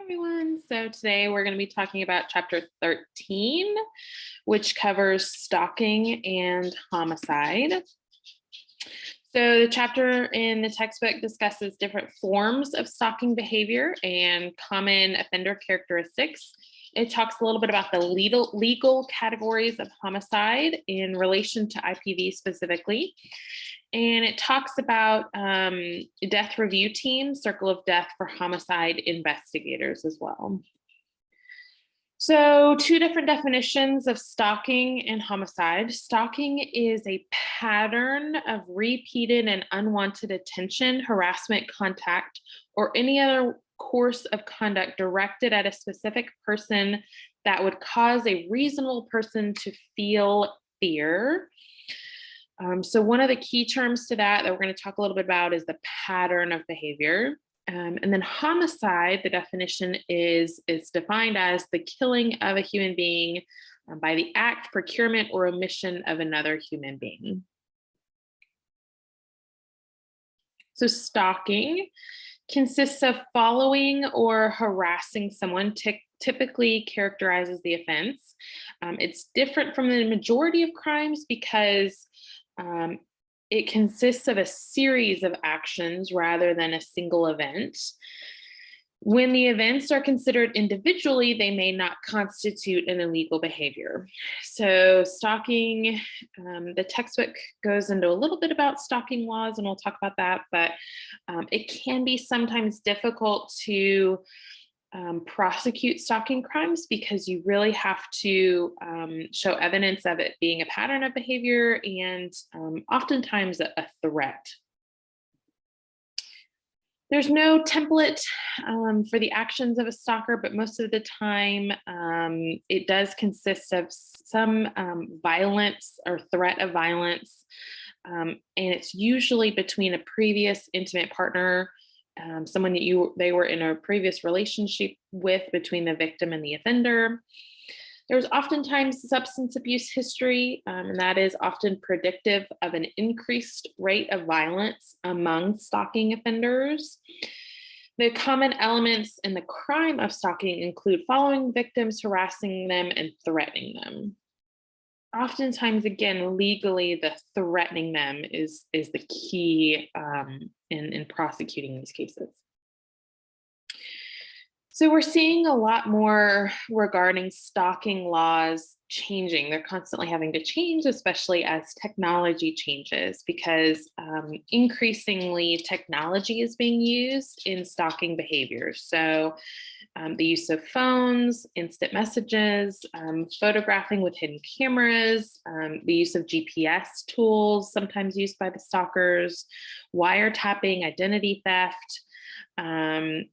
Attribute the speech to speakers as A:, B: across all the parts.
A: Everyone. So today we're going to be talking about chapter 13, which covers stalking and homicide. So the chapter in the textbook discusses different forms of stalking behavior and common offender characteristics. It talks a little bit about the legal categories of homicide in relation to IPV specifically. And it talks about death review teams, circle of death for homicide investigators as well. So two different definitions of stalking and homicide. Stalking is a pattern of repeated and unwanted attention, harassment, contact, or any other course of conduct directed at a specific person that would cause a reasonable person to feel fear. So one of the key terms to that we're going to talk a little bit about is the pattern of behavior. And then homicide, the definition is defined as the killing of a human being by the act, procurement, or omission of another human being. So stalking consists of following or harassing someone, typically characterizes the offense. It's different from the majority of crimes because it consists of a series of actions rather than a single event. When the events are considered individually, they may not constitute an illegal behavior. So stalking, the textbook goes into a little bit about stalking laws, and we'll talk about that, but it can be sometimes difficult to prosecute stalking crimes because you really have to show evidence of it being a pattern of behavior and oftentimes a threat. There's no template for the actions of a stalker, but most of the time it does consist of some violence or threat of violence. And it's usually between a previous intimate partner, someone that they were in a previous relationship with, between the victim and the offender. There's oftentimes substance abuse history, and that is often predictive of an increased rate of violence among stalking offenders. The common elements in the crime of stalking include following victims, harassing them, and threatening them. Oftentimes, again, legally, the threatening them is the key in prosecuting these cases. So we're seeing a lot more regarding stalking laws changing. They're constantly having to change, especially as technology changes, because increasingly technology is being used in stalking behaviors. So the use of phones, instant messages, photographing with hidden cameras, the use of GPS tools, sometimes used by the stalkers, wiretapping, identity theft,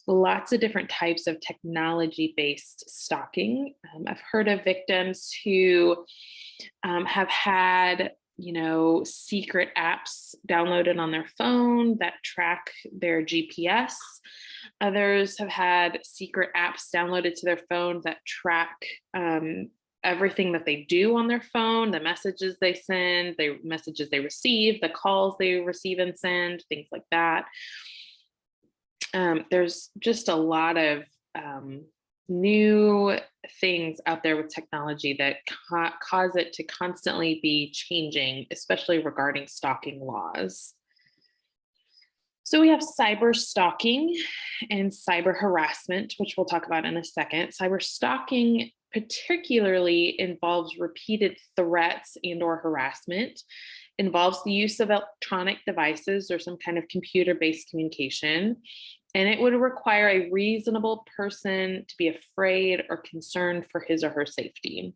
A: lots of different types of technology-based stalking. I've heard of victims who have had secret apps downloaded on their phone that track their GPS. Others have had secret apps downloaded to their phone that track everything that they do on their phone, the messages they send, the messages they receive, the calls they receive and send, things like that. There's just a lot of new things out there with technology that cause it to constantly be changing, especially regarding stalking laws. So we have cyber stalking and cyber harassment, which we'll talk about in a second. Cyber stalking particularly involves repeated threats and or harassment, involves the use of electronic devices or some kind of computer-based communication, and it would require a reasonable person to be afraid or concerned for his or her safety.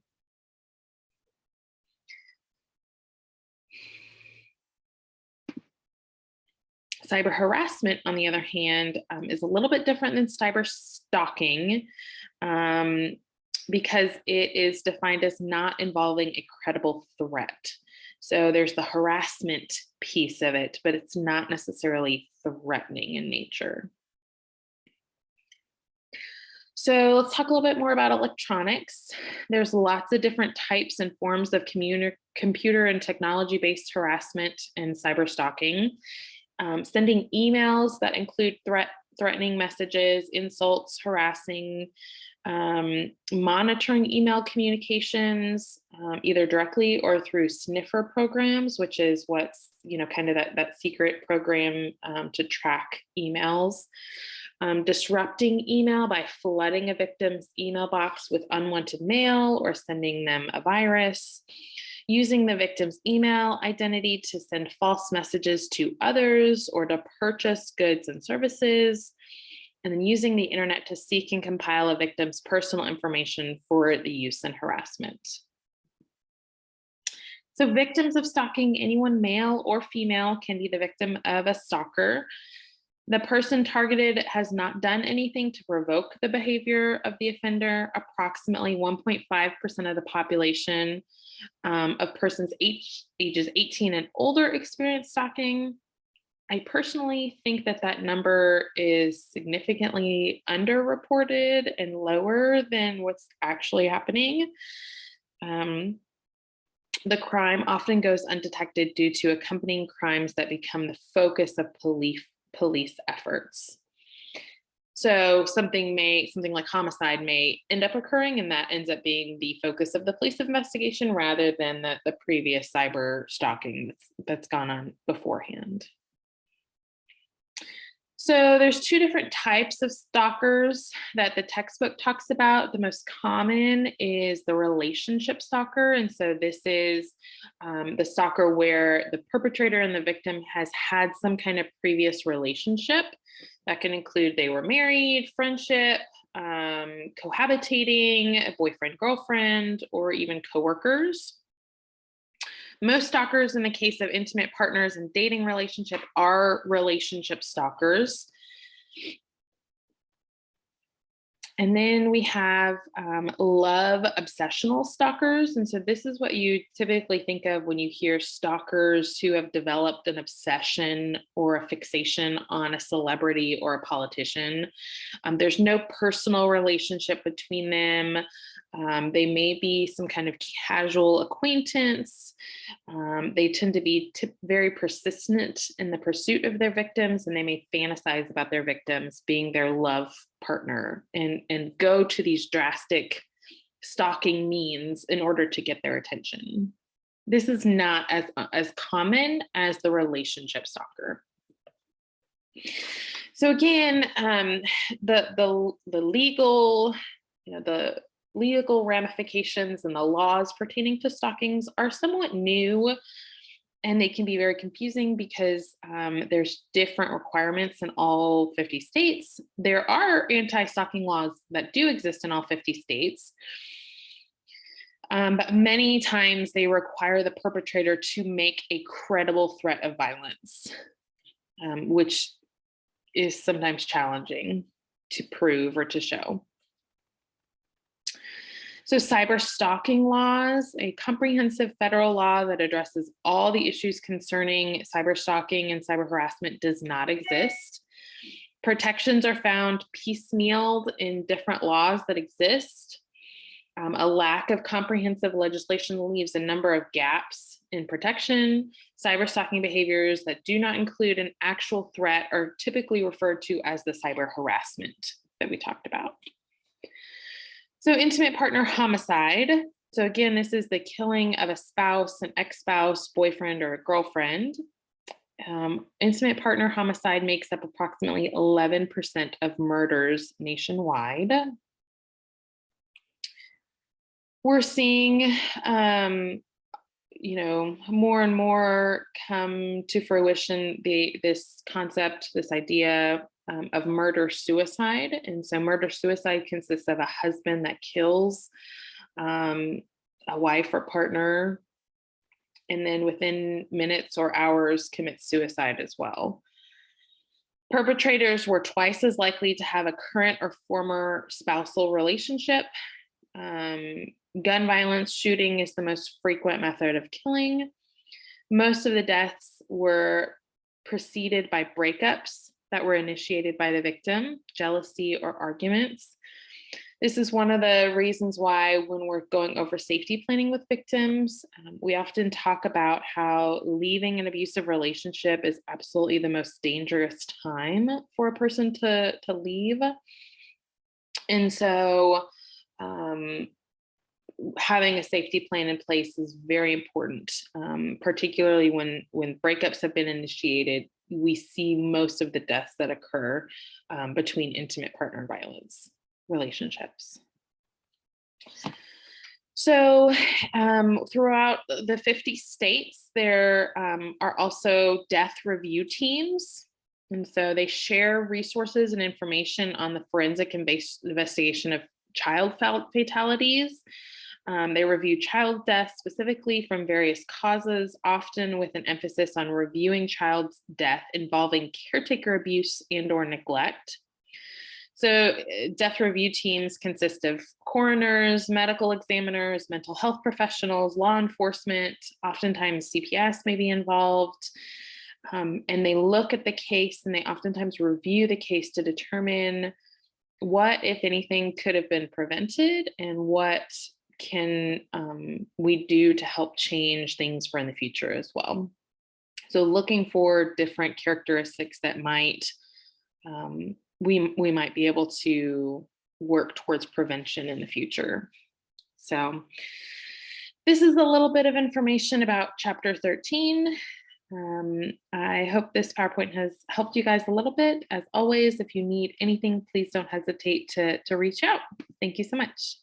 A: Cyber harassment, on the other hand, is a little bit different than cyber stalking because it is defined as not involving a credible threat. So there's the harassment piece of it, but it's not necessarily threatening in nature. So let's talk a little bit more about electronics. There's lots of different types and forms of computer and technology-based harassment and cyber stalking. Sending emails that include threatening messages, insults, harassing, monitoring email communications, either directly or through sniffer programs, which is what's, kind of that secret program to track emails. Disrupting email by flooding a victim's email box with unwanted mail or sending them a virus. Using the victim's email identity to send false messages to others or to purchase goods and services. And then using the internet to seek and compile a victim's personal information for the use in harassment. So victims of stalking, anyone male or female, can be the victim of a stalker. The person targeted has not done anything to provoke the behavior of the offender. Approximately 1.5% of the population of persons ages 18 and older experience stalking. I personally think that number is significantly underreported and lower than what's actually happening. The crime often goes undetected due to accompanying crimes that become the focus of police efforts. So something like homicide may end up occurring, and that ends up being the focus of the police investigation rather than the previous cyber stalking that's gone on beforehand. So there's two different types of stalkers that the textbook talks about. The most common is the relationship stalker. And so this is the stalker where the perpetrator and the victim has had some kind of previous relationship. That can include they were married, friendship, cohabitating, a boyfriend, girlfriend, or even coworkers. Most stalkers in the case of intimate partners and dating relationship are relationship stalkers. And then we have love obsessional stalkers. And so this is what you typically think of when you hear stalkers who have developed an obsession or a fixation on a celebrity or a politician. There's no personal relationship between them. They may be some kind of casual acquaintance. They tend to be very persistent in the pursuit of their victims, and they may fantasize about their victims being their love partner and go to these drastic stalking means in order to get their attention. This is not as common as the relationship stalker. So again, the legal, the legal ramifications and the laws pertaining to stalkings are somewhat new, and they can be very confusing because there's different requirements in all 50 states. There are anti-stalking laws that do exist in all 50 states, but many times they require the perpetrator to make a credible threat of violence, which is sometimes challenging to prove or to show. So cyber stalking laws, a comprehensive federal law that addresses all the issues concerning cyber stalking and cyber harassment does not exist. Protections are found piecemealed in different laws that exist. A lack of comprehensive legislation leaves a number of gaps in protection. Cyber stalking behaviors that do not include an actual threat are typically referred to as the cyber harassment that we talked about. So intimate partner homicide. So again, this is the killing of a spouse, an ex-spouse, boyfriend, or a girlfriend. Intimate partner homicide makes up approximately 11% of murders nationwide. We're seeing, more and more come to fruition this concept, this idea of murder-suicide. And so murder-suicide consists of a husband that kills a wife or partner, and then within minutes or hours commits suicide as well. Perpetrators were twice as likely to have a current or former spousal relationship. Gun violence, shooting is the most frequent method of killing. Most of the deaths were preceded by breakups that were initiated by the victim, jealousy, or arguments. This is one of the reasons why when we're going over safety planning with victims, we often talk about how leaving an abusive relationship is absolutely the most dangerous time for a person to leave. And so um, having a safety plan in place is very important, particularly when breakups have been initiated. We see most of the deaths that occur between intimate partner violence relationships. So throughout the 50 states, there are also death review teams. And so they share resources and information on the forensic and investigation of child fatalities. They review child deaths specifically from various causes, often with an emphasis on reviewing child's death involving caretaker abuse and/or neglect. So death review teams consist of coroners, medical examiners, mental health professionals, law enforcement, oftentimes CPS may be involved. And they look at the case and they oftentimes review the case to determine what, if anything, could have been prevented and what can we do to help change things for in the future as well. So looking for different characteristics that might we might be able to work towards prevention in the future. So this is a little bit of information about chapter 13. I hope this PowerPoint has helped you guys a little bit. As always, if you need anything, please don't hesitate to reach out. Thank you so much.